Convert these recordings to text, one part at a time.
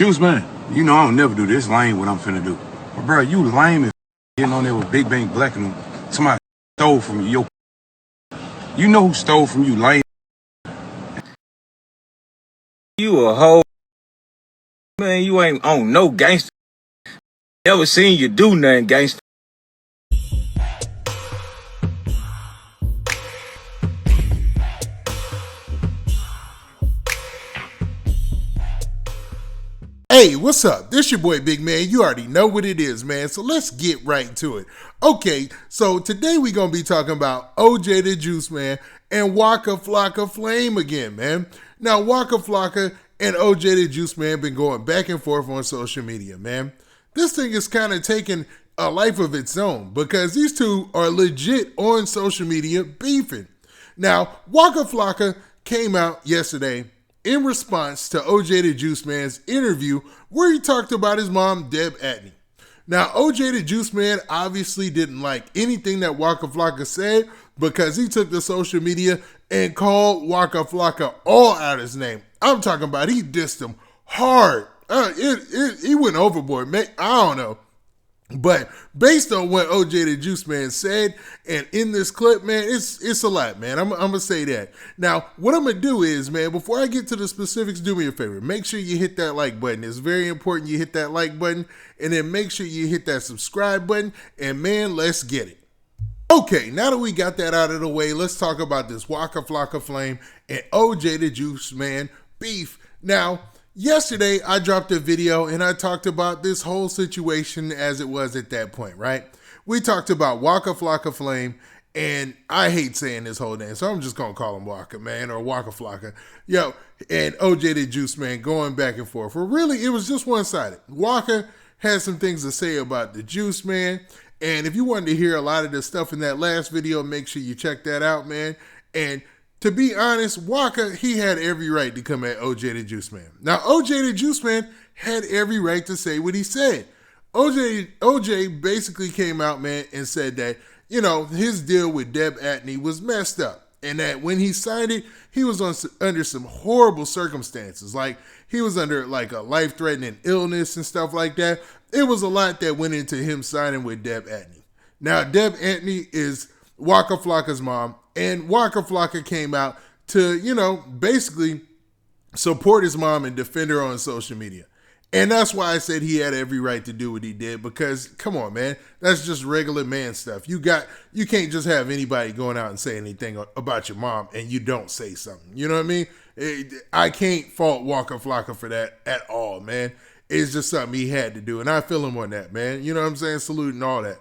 Juiceman, you know I don't never do this. Lame what I'm finna do. But bro, you lame as getting on there with Big Bang Black and somebody stole from you. You know who stole from you, lame. You a hoe. Man, you ain't on no gangster. Never seen you do nothing gangster. Hey, what's up? This your boy Big Man. You already know what it is, man. So let's get right to it. Okay, so today we're going to be talking about OJ the Juiceman and Waka Flocka Flame again, man. Now, Waka Flocka and OJ the Juiceman been going back and forth on social media, man. This thing is kind of taking a life of its own because these two are legit on social media beefing. Now, Waka Flocka came out yesterday in response to OJ the Juiceman's interview where he talked about his mom, Deb Antney. Now, OJ the Juiceman obviously didn't like anything that Waka Flocka said because he took to social media and called Waka Flocka all out his name. I'm talking about he dissed him hard. He went overboard, man. I don't know. But based on what OJ the Juiceman said, and in this clip, man, it's a lot, man. I'm going to say that. Now, what I'm going to do is, man, before I get to the specifics, do me a favor. Make sure you hit that like button. It's very important you hit that like button. And then make sure you hit that subscribe button. And, man, let's get it. Okay, now that we got that out of the way, let's talk about this Waka Flocka Flame and OJ the Juiceman beef. Now, yesterday, I dropped a video and I talked about this whole situation as it was at that point, right? We talked about Waka Flocka Flame, and I hate saying this whole name, so I'm just going to call him Waka, man, or Waka Flocka. Yo, and OJ the Juiceman going back and forth. Well, really, it was just one-sided. Waka had some things to say about the Juiceman, and if you wanted to hear a lot of the stuff in that last video, make sure you check that out, man. And to be honest, Waka, he had every right to come at OJ the Juiceman. Now, OJ the Juiceman had every right to say what he said. OJ basically came out, man, and said that, you know, his deal with Deb Antney was messed up. And that when he signed it, he was under some horrible circumstances. Like, he was under, like, a life-threatening illness and stuff like that. It was a lot that went into him signing with Deb Antney. Now, Deb Antney is Waka Flocka's mom. And Waka Flocka came out to, you know, basically support his mom and defend her on social media. And that's why I said he had every right to do what he did because, come on, man, that's just regular man stuff. You can't just have anybody going out and say anything about your mom and you don't say something. You know what I mean? I can't fault Waka Flocka for that at all, man. It's just something he had to do. And I feel him on that, man. You know what I'm saying? Salute and all that.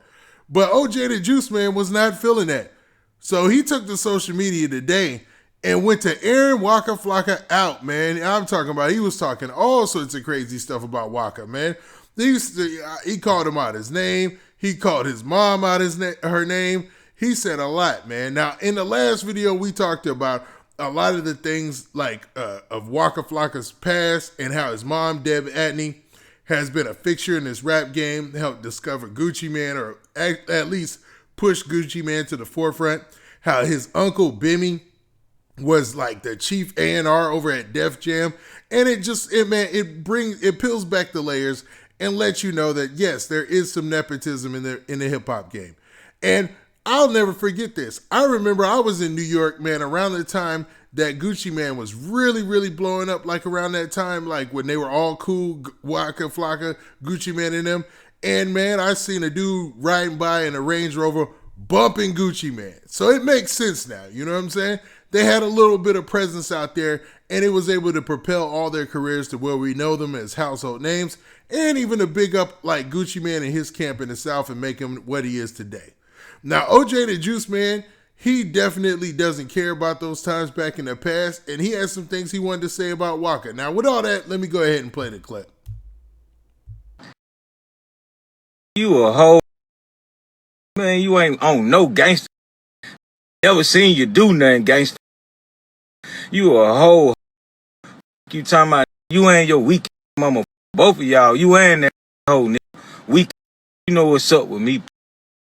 But OJ the Juiceman was not feeling that. So he took to social media today and went to airing Waka Flocka out, man. I'm talking about he was talking all sorts of crazy stuff about Waka, man. He called him out his name. He called his mom out her name. He said a lot, man. Now, in the last video, we talked about a lot of the things like of Waka Flocka's past and how his mom, Deb Antney, has been a fixture in this rap game, helped discover Gucci Mane, or at least push Gucci Mane to the forefront. How his uncle Bimmy was like the chief A&R over at Def Jam, and it peels back the layers and lets you know that yes, there is some nepotism in the hip hop game. And I'll never forget this. I remember I was in New York, man, around the time that Gucci Mane was really, really blowing up, like around that time, like when they were all cool, Waka Flocka, Gucci Mane and them. And man, I seen a dude riding by in a Range Rover bumping Gucci Mane. So it makes sense now, you know what I'm saying? They had a little bit of presence out there, and it was able to propel all their careers to where we know them as household names, and even to big up like Gucci Mane and his camp in the South and make him what he is today. Now, OJ the Juiceman, he definitely doesn't care about those times back in the past, and he has some things he wanted to say about Waka. Now, with all that, let me go ahead and play the clip. You a hoe. Man, you ain't on no gangster. Never seen you do nothing gangster. You a hoe. You talking about you and your weak mama. Both of y'all, you and that hoe nigga. Weak. You know what's up with me,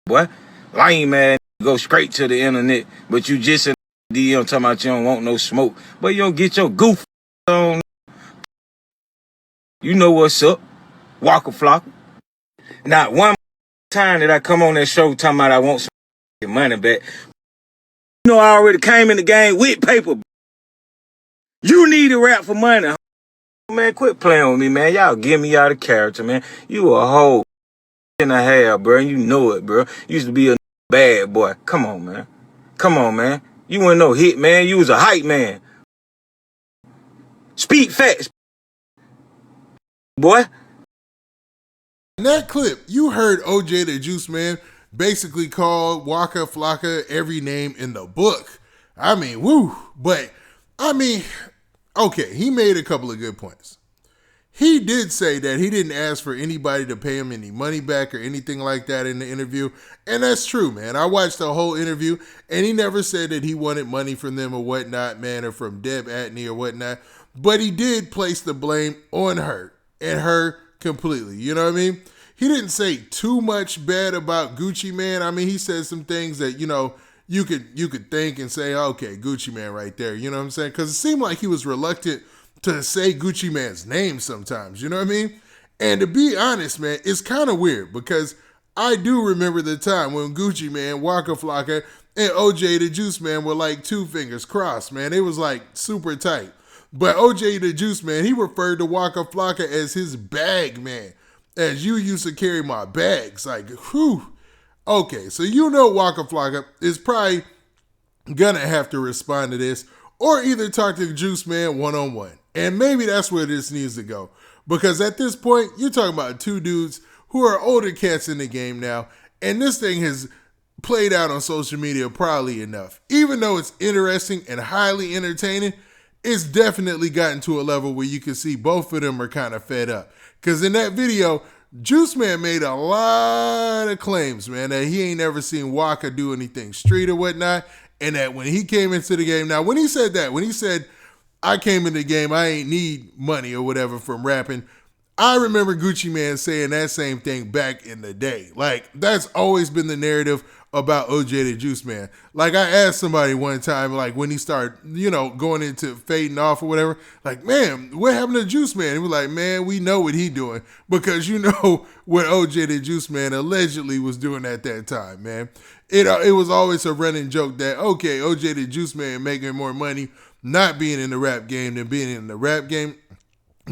boy. Lame man, go straight to the internet, but you just in DM talking about you don't want no smoke, but you don't get your goof on. You know what's up, Waka Flocka. Not one time that I come on that show talking about I want some money back. You know I already came in the game with paper. You need to rap for money. Man, quit playing with me, man. Y'all get me out of character, man. You a whole and a half, bro. You know it, bro. You used to be a bad boy. Come on, man. Come on, man. You wasn't no hit, man. You was a hype man. Speak facts, boy. In that clip, you heard OJ the Juiceman basically call Waka Flocka every name in the book. I mean, woo. But, I mean, okay, he made a couple of good points. He did say that he didn't ask for anybody to pay him any money back or anything like that in the interview. And that's true, man. I watched the whole interview, and he never said that he wanted money from them or whatnot, man, or from Deb Antney or whatnot. But he did place the blame on her and her completely. You know what I mean? He didn't say too much bad about Gucci Man. I mean, he said some things that, you know, you could think and say, okay, Gucci Man right there. You know what I'm saying? Because it seemed like he was reluctant to say Gucci Man's name sometimes, you know what I mean? And to be honest, man, it's kind of weird because I do remember the time when Gucci Man, Waka Flocka, and OJ the Juiceman were like two fingers crossed, man. It was like super tight. But OJ the Juiceman, he referred to Waka Flocka as his bag man, as you used to carry my bags. Like, whew. Okay, so you know Waka Flocka is probably gonna have to respond to this or either talk to Juiceman one-on-one. And maybe that's where this needs to go. Because at this point, you're talking about two dudes who are older cats in the game now. And this thing has played out on social media probably enough. Even though it's interesting and highly entertaining, it's definitely gotten to a level where you can see both of them are kind of fed up. Because in that video, Juiceman made a lot of claims, man, that he ain't never seen Waka do anything street or whatnot. And that when he came into the game, now when he said that, when he said, I came in the game, I ain't need money or whatever from rapping, I remember Gucci Man saying that same thing back in the day. Like, that's always been the narrative about OJ the Juiceman. Like, I asked somebody one time, like, when he started, you know, going into fading off or whatever, like, man, what happened to Juiceman? He was like, man, we know what he doing because you know what OJ the Juiceman allegedly was doing at that time, man. It was always a running joke that, okay, OJ the Juiceman making more money not being in the rap game than being in the rap game.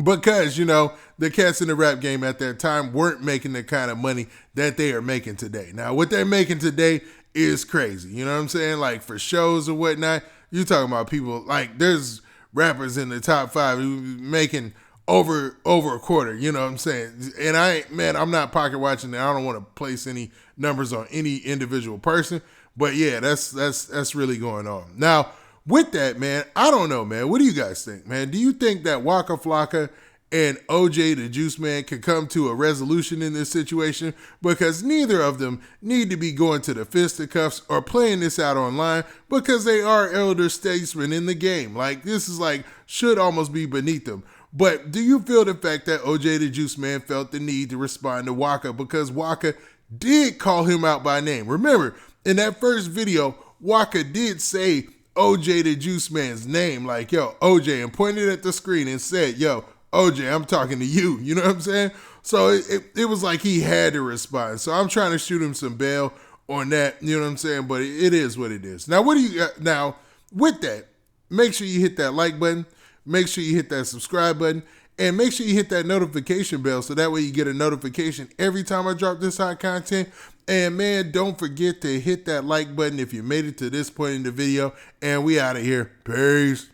Because, you know, the cats in the rap game at that time weren't making the kind of money that they are making today. Now, what they're making today is crazy. You know what I'm saying? Like, for shows or whatnot, you're talking about people, like, there's rappers in the top 5 who making over a quarter, you know what I'm saying? And I'm not pocket watching. I don't want to place any numbers on any individual person. But, yeah, that's really going on. Now, with that, man, I don't know, man. What do you guys think, man? Do you think that Waka Flocka and OJ the Juiceman could come to a resolution in this situation? Because neither of them need to be going to the fisticuffs or playing this out online because they are elder statesmen in the game. Like, this is like, should almost be beneath them. But do you feel the fact that OJ the Juiceman felt the need to respond to Waka because Waka did call him out by name? Remember, in that first video, Waka did say OJ the Juiceman's name, like, yo, OJ, and pointed at the screen and said, yo, OJ, I'm talking to you. You know what I'm saying? So it was like he had to respond. So I'm trying to shoot him some bail on that. You know what I'm saying? But it is what it is. Now, what do you got? Now, with that, make sure you hit that like button. Make sure you hit that subscribe button. And make sure you hit that notification bell so that way you get a notification every time I drop this hot content. And man, don't forget to hit that like button if you made it to this point in the video. And we out of here. Peace.